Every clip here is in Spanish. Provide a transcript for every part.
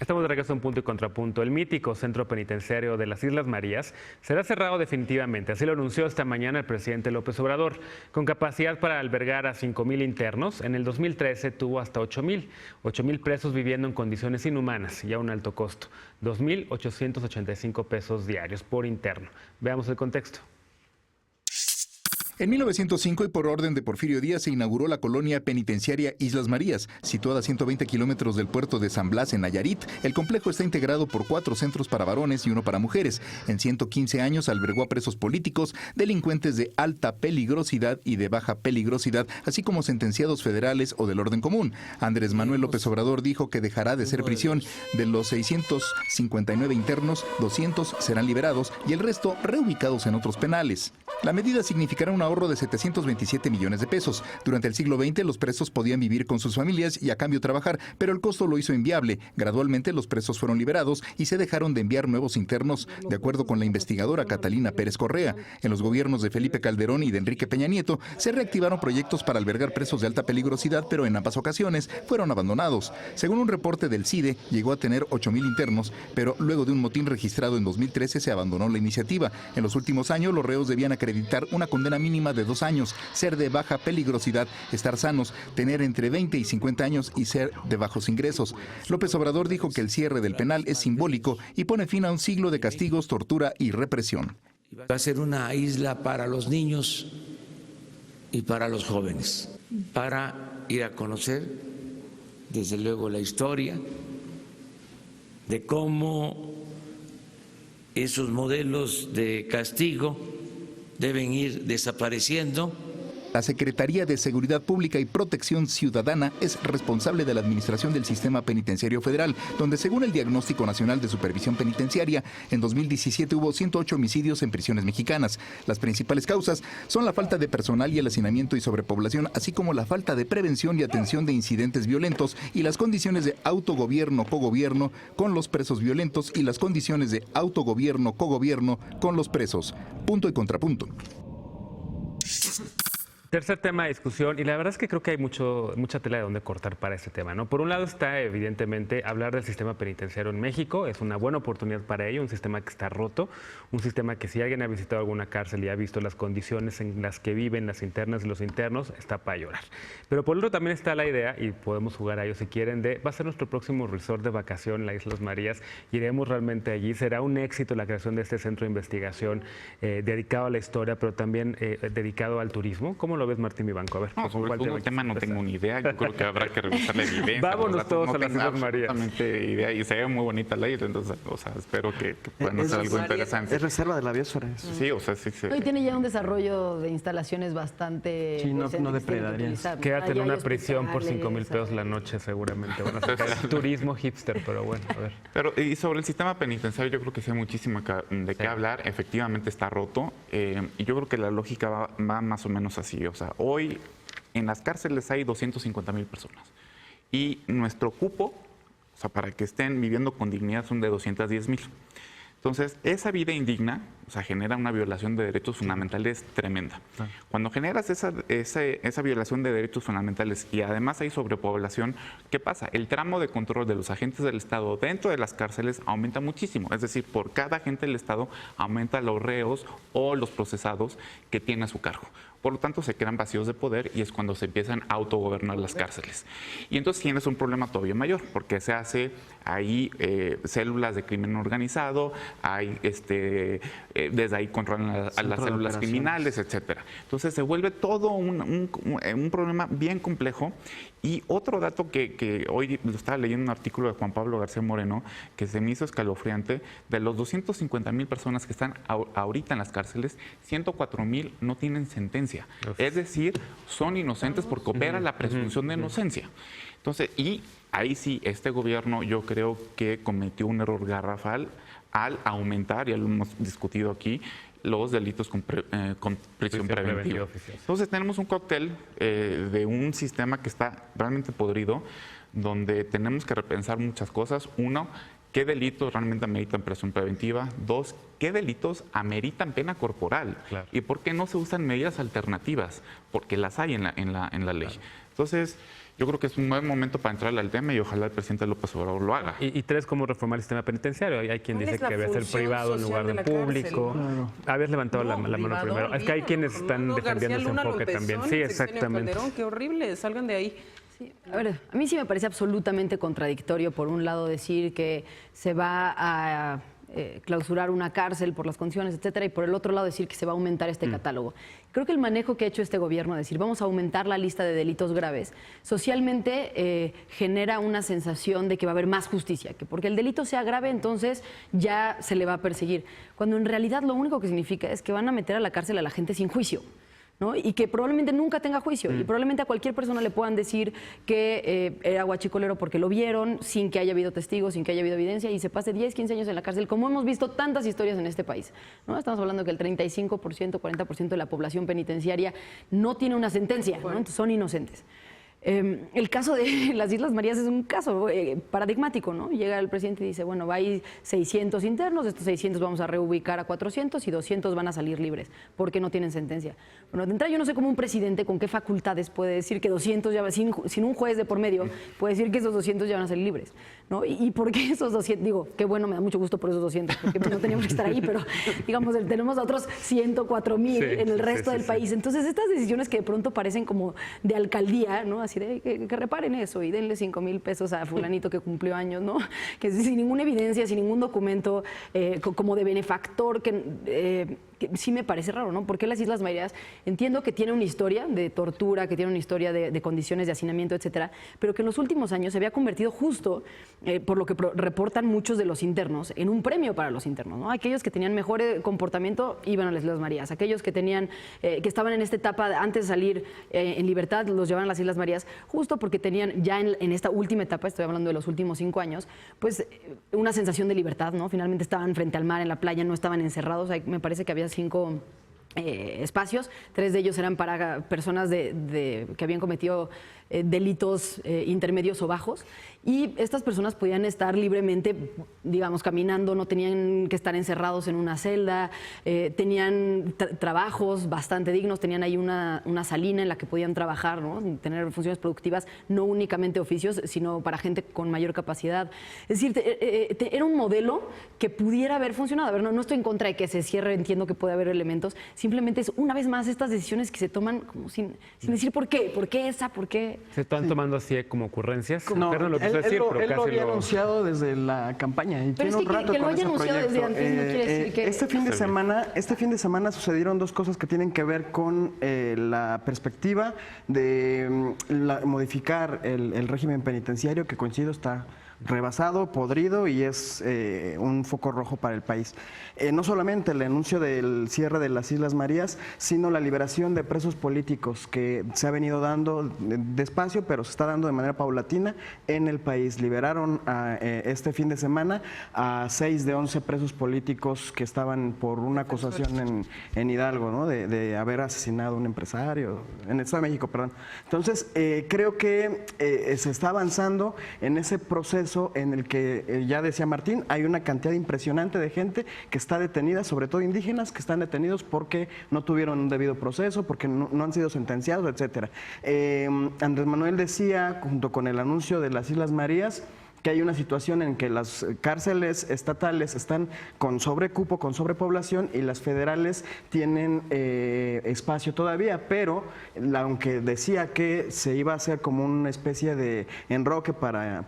Estamos de regreso a un punto y contrapunto. El mítico centro penitenciario de las Islas Marías será cerrado definitivamente. Así lo anunció esta mañana el presidente López Obrador. Con capacidad para albergar a 5,000 internos, en el 2013 tuvo hasta 8,000 presos viviendo en condiciones inhumanas y a un alto costo. 2,885 pesos diarios por interno. Veamos el contexto. En 1905 y por orden de Porfirio Díaz se inauguró la colonia penitenciaria Islas Marías. Situada a 120 kilómetros del puerto de San Blas, en Nayarit, el complejo está integrado por 4 centros para varones y 1 para mujeres. En 115 años albergó a presos políticos, delincuentes de alta peligrosidad y de baja peligrosidad, así como sentenciados federales o del orden común. Andrés Manuel López Obrador dijo que dejará de ser prisión. De los 659 internos, 200 serán liberados y el resto reubicados en otros penales. La medida significará un ahorro de 727 millones de pesos. Durante el siglo XX, los presos podían vivir con sus familias y a cambio trabajar, pero el costo lo hizo inviable. Gradualmente, los presos fueron liberados y se dejaron de enviar nuevos internos, de acuerdo con la investigadora Catalina Pérez Correa. En los gobiernos de Felipe Calderón y de Enrique Peña Nieto, se reactivaron proyectos para albergar presos de alta peligrosidad, pero en ambas ocasiones fueron abandonados. Según un reporte del CIDE, llegó a tener 8,000 internos, pero luego de un motín registrado en 2013 se abandonó la iniciativa. En los últimos años, los reos debían acreditar una condena mínima de 2 años, ser de baja peligrosidad, estar sanos, tener entre 20 y 50 años y ser de bajos ingresos. López Obrador dijo que el cierre del penal es simbólico y pone fin a un siglo de castigos, tortura y represión. Va a ser una isla para los niños y para los jóvenes, para ir a conocer, desde luego, la historia de cómo esos modelos de castigo deben ir desapareciendo. La Secretaría de Seguridad Pública y Protección Ciudadana es responsable de la administración del Sistema Penitenciario Federal, donde según el Diagnóstico Nacional de Supervisión Penitenciaria, en 2017 hubo 108 homicidios en prisiones mexicanas. Las principales causas son la falta de personal y el hacinamiento y sobrepoblación, así como la falta de prevención y atención de incidentes violentos y las condiciones de autogobierno, cogobierno con los presos violentos y las condiciones de autogobierno, cogobierno con los presos. Punto y contrapunto. Tercer tema de discusión, y la verdad es que creo que hay mucha tela de donde cortar para este tema, ¿no? Por un lado está, evidentemente, hablar del sistema penitenciario en México. Es una buena oportunidad para ello, un sistema que está roto, un sistema que si alguien ha visitado alguna cárcel y ha visto las condiciones en las que viven las internas y los internos, está para llorar. Pero por otro también está la idea, y podemos jugar a ello si quieren, va a ser nuestro próximo resort de vacación, la Islas Marías. Iremos realmente allí. Será un éxito la creación de este centro de investigación dedicado a la historia, pero también dedicado al turismo. ¿Cómo lo ves, Martín Vivanco? A ver, no, sobre todo el tema no tengo ni idea. Yo creo que habrá que revisar la evidencia. Vámonos todos a las Islas Marías. Absolutamente idea y se ve muy bonita la isla, entonces, o sea, espero que puedan hacer algo interesante. Es reserva de la biosfera. Sí, o sea, sí. Hoy tiene ya un desarrollo de instalaciones bastante... Sí, no depredaría. Quédate en una prisión por 5,000 pesos la noche, seguramente. Van a sacar turismo hipster, pero bueno, a ver. Pero, y sobre el sistema penitenciario, yo creo que sí hay muchísimo de qué hablar. Efectivamente está roto. Y yo creo que la lógica va más o menos así. O sea, hoy en las cárceles hay 250,000 personas. Y nuestro cupo, o sea, para que estén viviendo con dignidad, son de 210,000. Entonces, esa vida indigna, o sea, genera una violación de derechos fundamentales tremenda. Cuando generas esa violación de derechos fundamentales y además hay sobrepoblación, ¿qué pasa? El tramo de control de los agentes del Estado dentro de las cárceles aumenta muchísimo. Es decir, por cada agente del Estado aumenta los reos o los procesados que tiene a su cargo. Por lo tanto, se crean vacíos de poder y es cuando se empiezan a autogobernar las cárceles. Y entonces tienes un problema todavía mayor, porque se hace ahí células de crimen organizado, hay desde ahí controlan a las células criminales, etcétera. Entonces se vuelve todo un problema bien complejo. Y otro dato que hoy lo estaba leyendo un artículo de Juan Pablo García Moreno, que se me hizo escalofriante, de los 250,000 personas que están ahorita en las cárceles, 104,000 no tienen sentencia. Es decir, son inocentes porque opera la presunción de inocencia. Entonces, y ahí sí, este gobierno yo creo que cometió un error garrafal al aumentar, ya lo hemos discutido aquí, los delitos con prisión preventiva. Entonces tenemos un cóctel de un sistema que está realmente podrido, donde tenemos que repensar muchas cosas. Uno, ¿qué delitos realmente ameritan prisión preventiva? 2, ¿qué delitos ameritan pena corporal? Claro. ¿Y por qué no se usan medidas alternativas? Porque las hay en la ley. Entonces, yo creo que es un buen momento para entrar al tema y ojalá el presidente López Obrador lo haga. Y 3, cómo reformar el sistema penitenciario. Hay quien ¿Cuál dice es la que debe ser función privado en social lugar de de la público. cárcel? Habías levantado la mano privado, primero. Es que hay quienes están Fernando defendiendo ese García Luna enfoque lo empezó también. en Sí, el sexenio de exactamente. Calderón, qué horrible, salgan de ahí. Sí, a ver, a mí sí me parece absolutamente contradictorio, por un lado, decir que se va a clausurar una cárcel por las condiciones, etcétera, y por el otro lado decir que se va a aumentar este catálogo. Creo que el manejo que ha hecho este gobierno, decir vamos a aumentar la lista de delitos graves, socialmente genera una sensación de que va a haber más justicia, que porque el delito sea grave, entonces ya se le va a perseguir, cuando en realidad lo único que significa es que van a meter a la cárcel a la gente sin juicio, ¿no? Y que probablemente nunca tenga juicio y probablemente a cualquier persona le puedan decir que era guachicolero porque lo vieron sin que haya habido testigos, sin que haya habido evidencia y se pase 10, 15 años en la cárcel, como hemos visto tantas historias en este país, ¿no? Estamos hablando que el 35%, 40% de la población penitenciaria no tiene una sentencia, ¿no? Entonces son inocentes. El caso de las Islas Marías es un caso paradigmático, ¿no? Llega el presidente y dice, bueno, hay 600 internos, de estos 600 vamos a reubicar a 400 y 200 van a salir libres, porque no tienen sentencia. Bueno, de entrada yo no sé cómo un presidente con qué facultades puede decir que 200, ya, sin un juez de por medio, puede decir que esos 200 ya van a salir libres, ¿no? ¿Y por qué esos 200? Digo, qué bueno, me da mucho gusto por esos 200, porque no teníamos que estar ahí, pero digamos, tenemos a otros 104,000 en el resto del país. Entonces, estas decisiones que de pronto parecen como de alcaldía, ¿no? Así de que reparen eso y denle 5,000 pesos a fulanito que cumplió años, ¿no? Que sin ninguna evidencia, sin ningún documento, como de benefactor, que sí me parece raro, ¿no? Porque las Islas Marías, entiendo que tiene una historia de tortura, que tiene una historia de condiciones de hacinamiento, etcétera, pero que en los últimos años se había convertido justo, por lo que reportan muchos de los internos, en un premio para los internos, ¿no? Aquellos que tenían mejor comportamiento iban a las Islas Marías, aquellos que tenían, que estaban en esta etapa antes de salir en libertad, los llevaban a las Islas Marías, justo porque tenían ya en esta última etapa, estoy hablando de los últimos 5 años, pues una sensación de libertad, ¿no? Finalmente estaban frente al mar, en la playa, no estaban encerrados, me parece que había 5 espacios, 3 de ellos eran para personas que habían cometido delitos intermedios o bajos, y estas personas podían estar libremente, digamos, caminando, no tenían que estar encerrados en una celda, tenían trabajos bastante dignos, tenían ahí una salina en la que podían trabajar, ¿no? Tener funciones productivas, no únicamente oficios, sino para gente con mayor capacidad. Es decir, era un modelo que pudiera haber funcionado. A ver, no estoy en contra de que se cierre, entiendo que puede haber elementos, simplemente es una vez más estas decisiones que se toman como sin decir por qué esa, por qué. Se están tomando así como ocurrencias. No, Perdón, lo quiso decir, pero él lo casi había anunciado desde la campaña y Pero tiene es un que rato lo con haya ese anunciado proyecto. desde antes no quiere decir que... Este fin de semana sucedieron 2 cosas que tienen que ver con la perspectiva de modificar el régimen penitenciario, que coincido está rebasado, podrido y es un foco rojo para el país. No solamente el anuncio del cierre de las Islas Marías, sino la liberación de presos políticos que se ha venido dando despacio, pero se está dando de manera paulatina en el país. Liberaron este fin de semana a 6 de 11 presos políticos que estaban por una acusación en Hidalgo, ¿no? de haber asesinado a un empresario, en el Estado de México, perdón. Entonces, creo que se está avanzando en ese proceso en el que, ya decía Martín, hay una cantidad impresionante de gente que está detenida, sobre todo indígenas, que están detenidos porque no tuvieron un debido proceso, porque no han sido sentenciados, etcétera. Andrés Manuel decía, junto con el anuncio de las Islas Marías, que hay una situación en que las cárceles estatales están con sobrecupo, con sobrepoblación, y las federales tienen espacio todavía, pero aunque decía que se iba a hacer como una especie de enroque para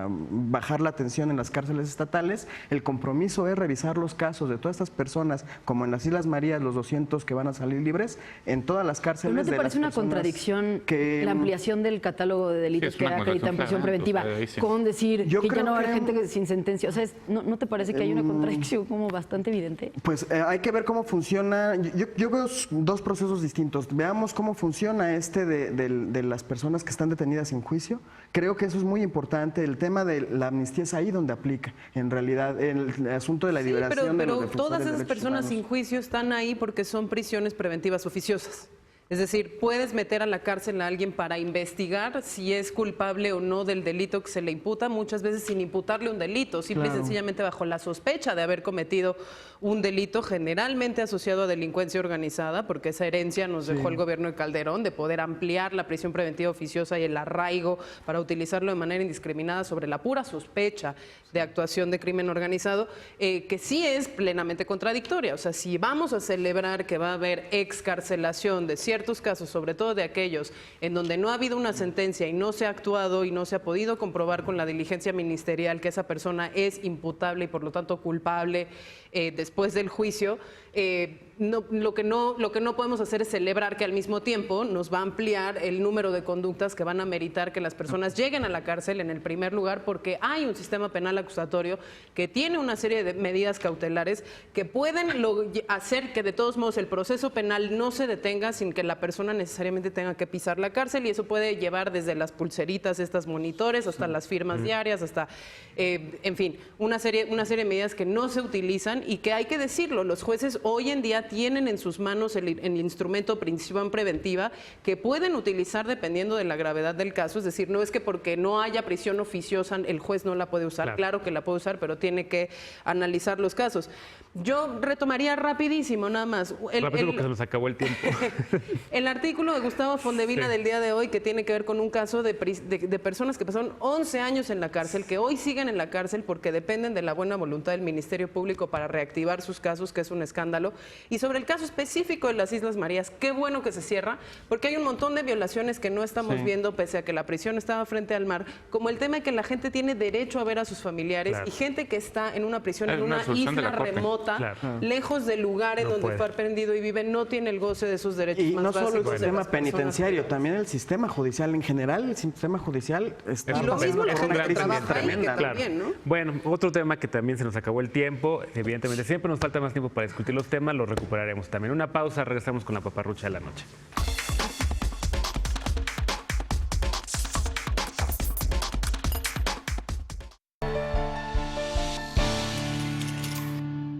bajar la tensión en las cárceles estatales, el compromiso es revisar los casos de todas estas personas, como en las Islas Marías, los 200 que van a salir libres, en todas las cárceles. ¿Pero no te parece una contradicción la ampliación del catálogo de delitos que acredita en prisión preventiva con decir que ya no va a haber gente sin sentencia? O sea, ¿no te parece que hay una contradicción como bastante evidente? Pues hay que ver cómo funciona. Yo veo 2 procesos distintos. Veamos cómo funciona de las personas que están detenidas sin juicio. Creo que eso es muy importante. El tema de la amnistía es ahí donde aplica. En realidad, el asunto de la liberación de los pero defensores todas de esas derechos personas humanos. sin juicio están ahí porque son prisiones preventivas oficiosas. Es decir, puedes meter a la cárcel a alguien para investigar si es culpable o no del delito que se le imputa, muchas veces sin imputarle un delito, simple y sencillamente bajo la sospecha de haber cometido un delito generalmente asociado a delincuencia organizada, porque esa herencia nos dejó el gobierno de Calderón de poder ampliar la prisión preventiva oficiosa y el arraigo para utilizarlo de manera indiscriminada sobre la pura sospecha de actuación de crimen organizado, que sí es plenamente contradictoria. O sea, si vamos a celebrar que va a haber excarcelación de ciertos casos, sobre todo de aquellos en donde no ha habido una sentencia y no se ha actuado y no se ha podido comprobar con la diligencia ministerial que esa persona es imputable y por lo tanto culpable después del juicio, lo que no podemos hacer es celebrar que al mismo tiempo nos va a ampliar el número de conductas que van a meritar que las personas lleguen a la cárcel en el primer lugar, porque hay un sistema penal acusatorio que tiene una serie de medidas cautelares que pueden hacer que de todos modos el proceso penal no se detenga sin que la persona necesariamente tenga que pisar la cárcel, y eso puede llevar desde las pulseritas, estas monitores, hasta las firmas diarias, hasta, en fin, una serie de medidas que no se utilizan y que hay que decirlo, los jueces hoy en día tienen en sus manos el instrumento prisión preventiva que pueden utilizar dependiendo de la gravedad del caso. Es decir, no es que porque no haya prisión oficiosa el juez no la puede usar. Claro que la puede usar, pero tiene que analizar los casos. Yo retomaría rapidísimo nada más. Rápido porque se nos acabó el tiempo. El artículo de Gustavo Fondevina del día de hoy, que tiene que ver con un caso de personas que pasaron 11 años en la cárcel, que hoy siguen en la cárcel porque dependen de la buena voluntad del Ministerio Público para reactivar sus casos, que es un escándalo. Y sobre el caso específico de las Islas Marías, qué bueno que se cierra, porque hay un montón de violaciones que no estamos viendo, pese a que la prisión estaba frente al mar, como el tema de que la gente tiene derecho a ver a sus familiares y gente que está en una prisión, en una isla remota, lejos del lugar en donde fue aprendido y vive, no tiene el goce de esos derechos y más no solo básicos el sistema penitenciario, también el sistema judicial en general. El sistema judicial está y lo mismo la por una gente que crisis trabaja ahí, que tremenda. también, ¿no? Bueno, otro tema que también se nos acabó el tiempo, evidentemente siempre nos falta más tiempo para discutir los temas, los recuperaremos también. Una pausa, regresamos con la paparrucha de la noche.